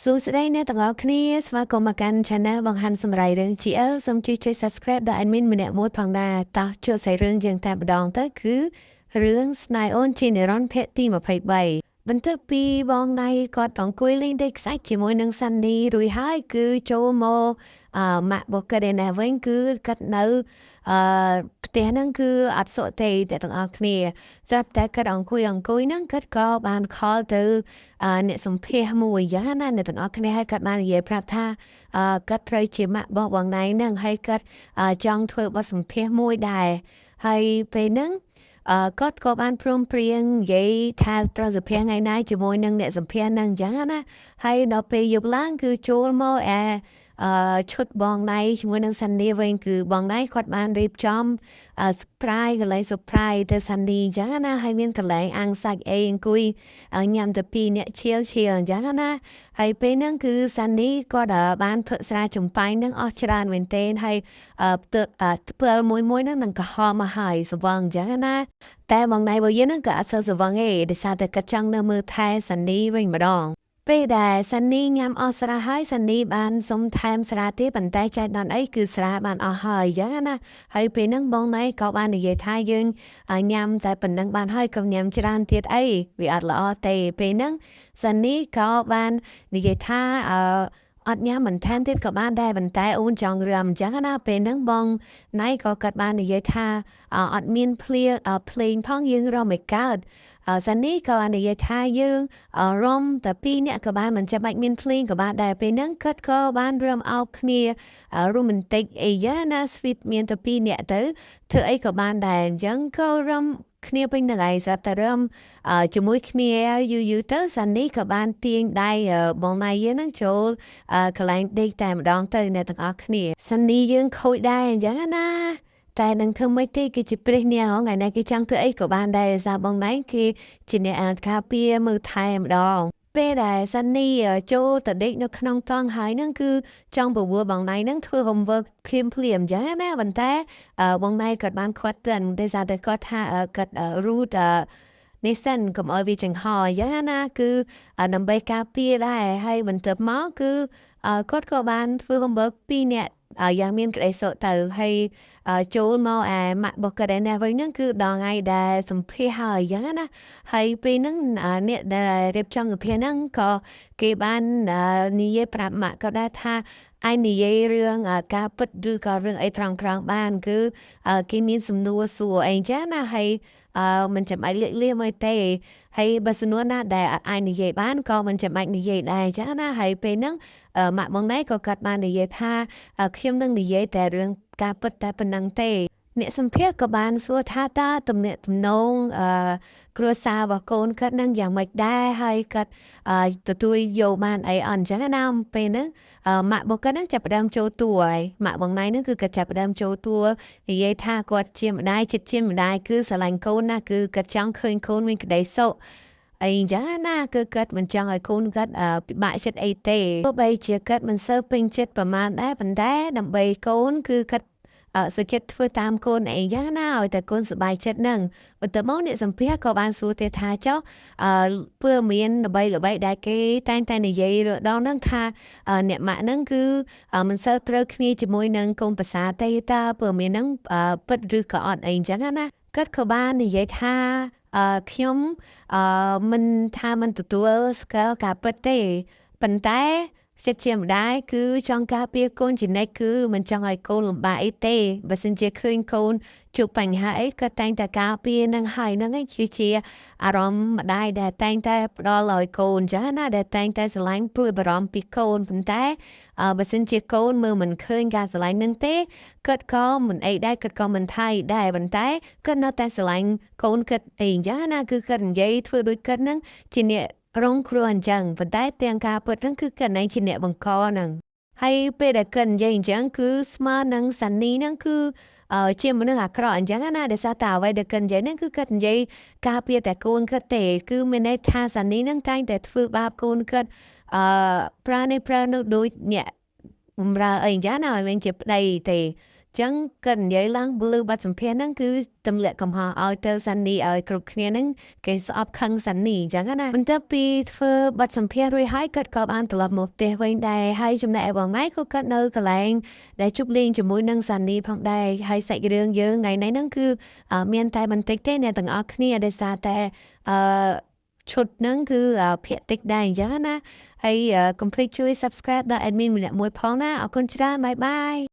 សួស្តីអ្នកទាំងអស់គ្នាស្វាគមន៍មកកាន់ Channel បង្ហាញសម្រាប់រឿង GL សូមជួយ Subscribe ដល់ admin ម្នាក់មួយផងដែរតោះជួបសាច់រឿងយើងតែម្ដងទៅគឺរឿងស្នេហ៍អូនជានិរន្តរ៍ភាគទី23បន្ទាប់ពីបងដៃគាត់អង្គុយលេងដីខ្សាច់ជាមួយនឹងសាន់ឌីរួចហើយគឺចូលមកម៉ាក់របស់គាត់ឯណាវិញគឺគាត់នៅផ្ទះហ្នឹងគឺអត់សុខទេតែទាំងអស់គ្នាស្រាប់តែគាត់អង្គុយហ្នឹងគាត់ក៏បានខលទៅអ្នកសម្ភាសមួយយ៉ាងណាអ្នកទាំងអស់គ្នាហើយគាត់បាននិយាយប្រាប់ថាគាត់ត្រូវជាម៉ាក់របស់បងណៃហ្នឹងហើយគាត់ចង់ធ្វើបទសម្ភាសមួយដែរហើយពេលហ្នឹងគាត់ក៏បានព្រមព្រៀងនិយាយថាត្រូវសម្ភាសថ្ងៃណាជាមួយនឹងអ្នកសម្ភាសហ្នឹងអញ្ចឹងណាហើយដល់ពេលយប់ឡើងគឺចូលមកឈុតបងដៃជាមួយនឹងសាន់ឌីវិញគឺបងដៃគាត់បានរៀបចំsurprise កន្លែង surprise ទៅសាន់ឌីអញ្ចឹងណាហើយមានកន្លែងអាំងសាច់អីអង្គុយញ៉ាំតែពីរអ្នកឈៀលអញ្ចឹងណាហើយពេលហ្នឹងគឺសាន់ឌីគាត់បានធ្វើស្រាចំបាញ់ហ្នឹងអស់ច្រើនមែនទែនហើយផ្ទាល់មួយហ្នឹងនឹងក្រហមមកហើយស្វឹងអញ្ចឹងណាតែបងដៃរបស់យើងហ្នឹងក៏អត់សូវស្វឹងទេដោយសារតែគាត់ចង់នៅមើលថែសាន់ឌីវិញម្ដងពេលដែលសាន់នីញ៉ាំអស់ស្រាហើយសាន់នីបានសុំថែមស្រាទៀតប៉ុន្តែចែកដល់អីគឺស្រាបានអស់ហើយអញ្ចឹងណាហើយពេលហ្នឹងបងណៃក៏បាននិយាយថាយើងញ៉ាំតែប៉ុណ្្នឹងបានហើយកុំញ៉ាំច្រើនទៀតអីវាអត់ល្អទេពេលហ្នឹងសាន់នីក៏បាននិយាយថាអត់ញ៉ាំបន្ថែមទៀតក៏បានដែរប៉ុន្តែអូនចង់រាំអញ្ចឹងណាពេលហ្នឹងបងណៃក៏កាត់បាននិយាយថាអត់មានភ្លេងផងយើងរំមិនកើតសានីក៏បាននិយាយថាយើងរំតែពីរអ្នកក៏បានមិនចាំបាច់មានភ្លេងក៏បានដែរពេលហ្នឹងគាត់ក៏បានរំអោបគ្នារ៉ូមែនទិកអីយ៉ាណា sweet មានតែពីរអ្នកទៅធ្វើអីក៏បានដែរអញ្ចឹងក៏រំគ្នាពេញនឹងឯងស្រាប់តែរំជាមួយគ្នាយូរទៅសានីក៏បានទាញដៃបងណៃយើងនឹងចូលកន្លែងដេកតែម្ដងទៅអ្នកទាំងអស់គ្នាសានីយើងខូចដែរអញ្ចឹងណាតែនឹងធ្វើមិនទេគេជាព្រះនាងថ្ងៃណាគេចង់ធ្វើអីក៏បានដែរសាបងណៃគេជាអ្នកការពារមើលថែម្ដងពេលដែលសានីចូលទៅដេកនៅក្នុងតង់ហើយនឹងគឺចង់បវួរបងណៃនឹងធ្វើ homework ភ្លាមអញ្ចឹងណាប៉ុន្តែបងណៃគាត់បានខាត់ទៅដោយសារតែគាត់ថាគាត់ root នេះសិនកុំឲ្យវាចង្ហរអញ្ចឹងណាគឺដើម្បីការពារដែរហើយបន្ទាប់មកគឺគាត់ក៏បានធ្វើ homework ពីរនាក់យ៉ាងមានក្តីសុខទៅហើយចូលមកម៉ាក់របស់គាត់ឯណាវិញហ្នឹងគឺដល់ថ្ងៃដែលសម្ភាសហើយអញ្ចឹងណាហើយពេលហ្នឹងអ្នកដែលរៀបចំសម្ភាសហ្នឹងក៏គេបាននិយាយប្រាប់ម៉ាក់គាត់ដែរថាឯនិយាយរឿងការពិតឬក៏រឿងអីត្រង់បានគឺគេមានសំណួរសួរអីចឹងណាហើយមិនចាំបាច់លាមកទេហើយបើសំណួរណាដែលអាចនិយាយបានក៏មិនចាំបាច់និយាយដែរចឹងណាហើយពេលហ្នឹងម៉ាក់បងណៃក៏កាត់បាននិយាយថាខ្ញុំនឹងនិយាយតែរឿងការពិតតែប៉ុណ្្នឹងទេអ្នកសម្ភារក៏បានសួរថាតើទំនាក់ទំនងគ្រួសាររបស់កូនគាត់នឹងយ៉ាងម៉េចដែរហើយគាត់ទទួលយកបានអីអញ្ចឹងណាពេលហ្នឹងម៉ាក់របស់គាត់នឹងចាប់ផ្ដើមចូលតួហើយម៉ាក់បងណៃហ្នឹងគឺគាត់ចាប់ផ្ដើមចូលតួនិយាយថាគាត់ជាម្ដាយចិត្តជាម្ដាយគឺស្រឡាញ់កូនណាគឺគាត់ចង់ឃើញកូនមានក្តីសុខអីចឹងណាគឺគាត់មិនចង់ឲ្យកូនគាត់ពិបាកចិត្តអីទេទោះបីជាគាត់មិនសូវពេញចិត្តប្រហែលដែរប៉ុន្តែដើម្បីកូនគឺគាត់សុចិត្តធ្វើតាមកូនអីយ៉ាងណាឲ្យតែកូនសប្បាយចិត្តនឹងបន្ទាប់មកអ្នកសម្ភារក៏បានសួរទៀតថាចុះពើមានល្បីដែលគេតែងតែនិយាយដល់នឹងថាអ្នកម៉ាក់នឹងគឺមិនសូវត្រូវគ្នាជាមួយនឹងកូនប្រសាទេតើពើមាននឹងពិតឬក៏អត់អីចឹងណាគាត់ក៏បាននិយាយថាខ្ញុំមិនទទួលស្គាល់ការពិតទេប៉ុន្តែចិត្តជាម្ដាយគឺចង់ការពារកូនជានិច្ចគឺមិនចង់ឲ្យកូនលំបាកអីទេបើសិនជាឃើញកូនជួបបញ្ហាអីក៏តែងតែការពារនឹងហើយនឹងឯងគឺជាអារម្មណ៍ម្ដាយដែលតែងតែផ្ដល់ឲ្យកូនចាណាដែលតែងតែស្រឡាញ់ព្រួយបារម្ភពីកូនប៉ុន្តែបើសិនជាកូនមើលមិនឃើញការស្រឡាញ់នឹងទេគាត់ក៏មិនអីដែរគាត់ក៏មិនថៃដែរប៉ុន្តែគាត់នៅតែស្រឡាញ់កូនគាត់អីចាណាគឺគាត់និយាយធ្វើដូចគាត់នឹងជាអ្នករងគ្រោះអញ្ចឹងប៉ុន្តែទាំងការពិតហ្នឹងគឺគាត់ឯងជាអ្នកបង្កហ្នឹងហើយពេលដែលគាត់និយាយអញ្ចឹងគឺស្មើនឹងសានីហ្នឹងគឺជាមនុស្សអាក្រក់អញ្ចឹងណាដែលសារតែអ្វីដែលគាត់និយាយហ្នឹងគឺគាត់និយាយការពារតែកូនគាត់ទេគឺមានន័យថាសានីហ្នឹងតែងតែធ្វើបាបកូនគាត់ប្រើនោះដូចអ្នកបំរើអីអញ្ចឹងណាមិនមែនជាប្តីទេ ចឹងក៏និយាយឡើងលើបទសម្ភាសន៍ហ្នឹងគឺទម្លាក់កំហុសឲ្យទៅសានីឲ្យគ្រប់គ្នាហ្នឹងគេស្អប់ខឹងសានីអញ្ចឹងណាបន្ទាប់ពីធ្វើបទសម្ភាសន៍រួចហើយគាត់ក៏បានត្រឡប់មកផ្ទះវិញដែរហើយចំណែកឯបងឯងក៏គាត់នៅកន្លែងដែលជប់លេងជាមួយនឹងសានីផងដែរហើយសាច់រឿងយើងថ្ងៃនេះហ្នឹងគឺមានតែបន្តិចទេអ្នកទាំងអស់គ្នាដោយសារតែឈុតហ្នឹងគឺភាគតិចដែរអញ្ចឹងណាហើយកុំភ្លេចជួយ subscribe ដល់ admin ម្នាក់មួយផងណាអរគុណច្រើនបាយបាយ